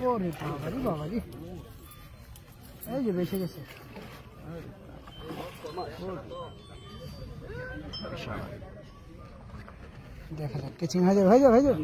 ওরে বাবারি এই যে বেঁচে গেছে। দেখা যাক কেচিং হয়ে যাবে, হয়ে যাবে, হয়ে যাবে।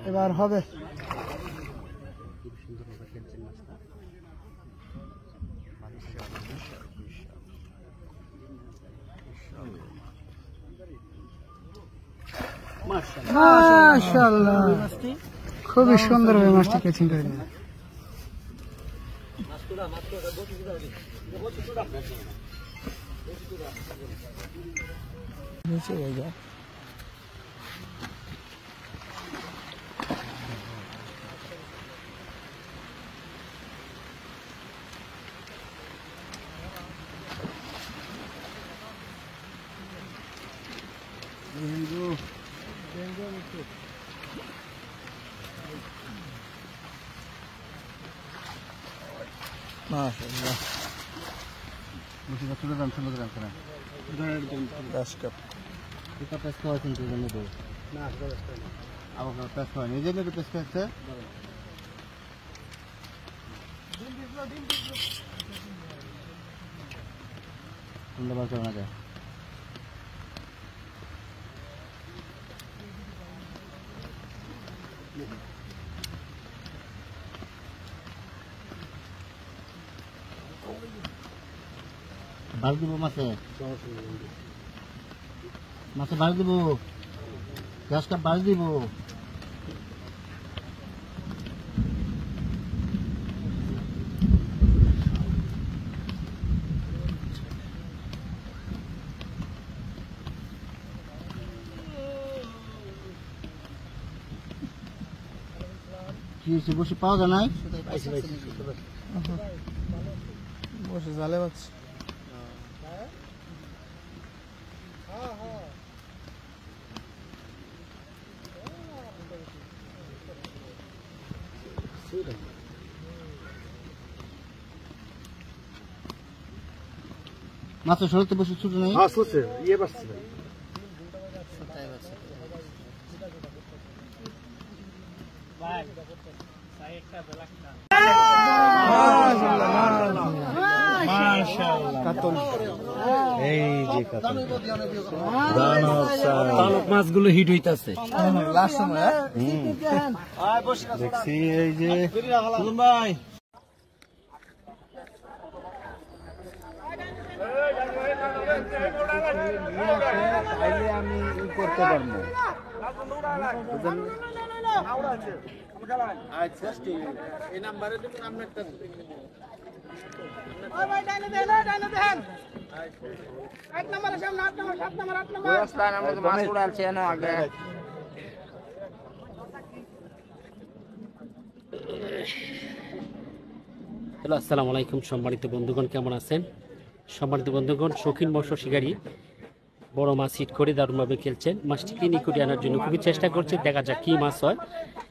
এবার হবে। মাশাআল্লাহ, খুবই সুন্দর ভাবে মাছটি কেচিং করে নিলেন। নিচে হয়ে যায়। মাশাআল্লাহ, বেশি কত দাম ছিল গ্রাম করে 10 কাপ। এটা পেস করা কিন্তু জানো তো না, আবার পেস করা নিজে নিজে পেস করতে সুন্দর বাচ্চা না যায়। বাড়ি দিব মাছে, মাছে বাড়ি দিব, 10 কাপ বাড়ি দিব। কি হয়েছে, বসে পাওয়া যায় নাই? বসে জালে মাছ। মাছের শরীরতে বসে ছুটে নেই। হ্যাঁ শুনছে ইয়ে বাসছে মাছগুলো হিট হইতাছে দেখছি এই যে ভাই আমি করতে পারবো। হ্যালো, আসসালামু আলাইকুম সম্মানিত বন্ধুগণ, কেমন আছেন? সম্মানিত বন্ধুগণ, শৌখিন মৎস্য শিকারী বড় মাছ হিট করে দারুণভাবে খেলছেন। মাছটি ক্লিন করে আনার জন্য খুবই চেষ্টা করছে, দেখা যাক কী মাছ হয়।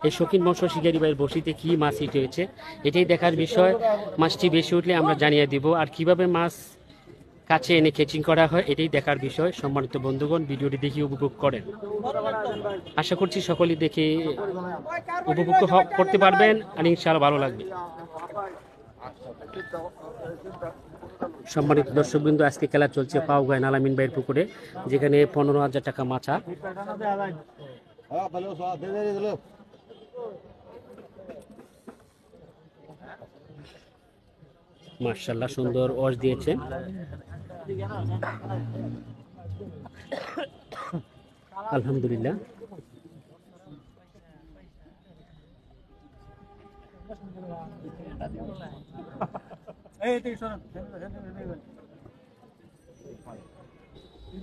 এই শৌখিন মৎস্য শিকারী ভাইয়ের বসিতে কী মাছ হিট হয়েছে এটাই দেখার বিষয়। মাছটি বেশি উঠলে আমরা জানিয়ে দিব, আর কিভাবে মাছ কাছে এনে ক্যাচিং করা হয় এটাই দেখার বিষয়। সম্মানিত বন্ধুগণ, ভিডিওটি দেখে উপভোগ করেন। আশা করছি সকলেই দেখে উপভোগ করতে পারবেন আর ইনশাআল্লাহ ভালো লাগবে। সম্মানিত দর্শকবৃন্দ, আজকে খেলা চলছে পাওগাঁয় আলামিন ভাইয়ের পুকুরে, যেখানে 15,000 টাকা মাছা। মাশাআল্লাহ, সুন্দর ওয়াশ দিয়েছে। আলহামদুলিল্লাহ।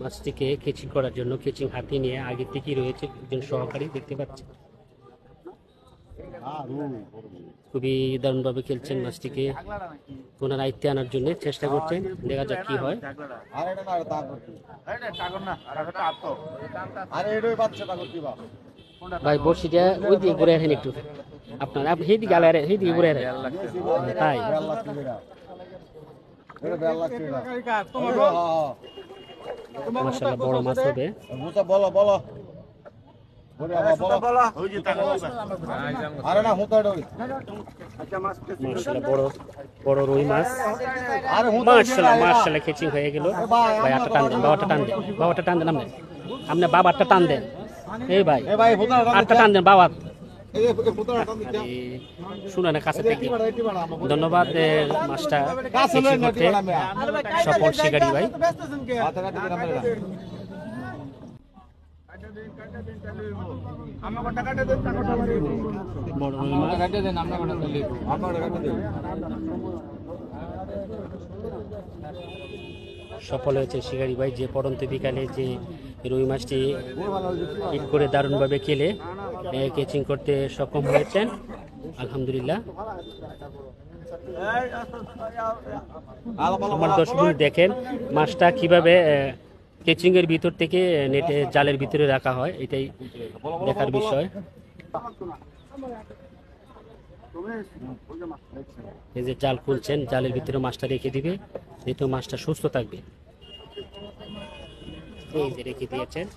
মাছটিকে কেচিং করার জন্য কেচিং হাতে নিয়ে আগে থেকেই রয়েছে একজন সহকারী, দেখতে পাচ্ছি। খুবই দারুণভাবে খেলছেন মাছটিকে ওনার আয়ত্তে আনার জন্য চেষ্টা করছেন, দেখা যাক কি হয়। ভাই বড়শিটা ওই দিকে ঘুরে আসেন একটু, আপনার আপনি সেইদিকে আলে সেইদিকে ঘুরে আসেন। তাই মাশাআল্লাহ বড় মাছ হবে। বলো বলো মাশাআল্লাহ বড় বড় রুই মাছ, মাশাআল্লাহ খেচিং হয়ে গেল। ভাই আটটা টান দেন, বাবাটা টান দেন, বাবাটা টান দেন, আপনি বাবারটা টান দেন। এই ভাই আটটা টান দেন বাবা, শুনে না কাছে থেকে। ধন্যবাদ মাছটা খেচিং করতে সফল শিকারী ভাই। সফল হয়েছে শিকারী ভাই, যে পড়ন্ত বিকালে যে রুই মাছটি হিট করে দারুণভাবে খেলে ক্যাচিং করতে সক্ষম হয়েছেন, আলহামদুলিল্লাহ। আমার দর্শক দেখেন মাছটা কিভাবে ক্যাচিং এর ভিতর থেকে নেটে জালের ভিতরে রাখা হয়, এটাই দেখার বিষয়। এই যে জাল খুলছেন, জালের ভিতরে মাছটা রেখে দিবে, যেহেতু মাছটা সুস্থ থাকবে। এই যে রেখে দিয়েছেন।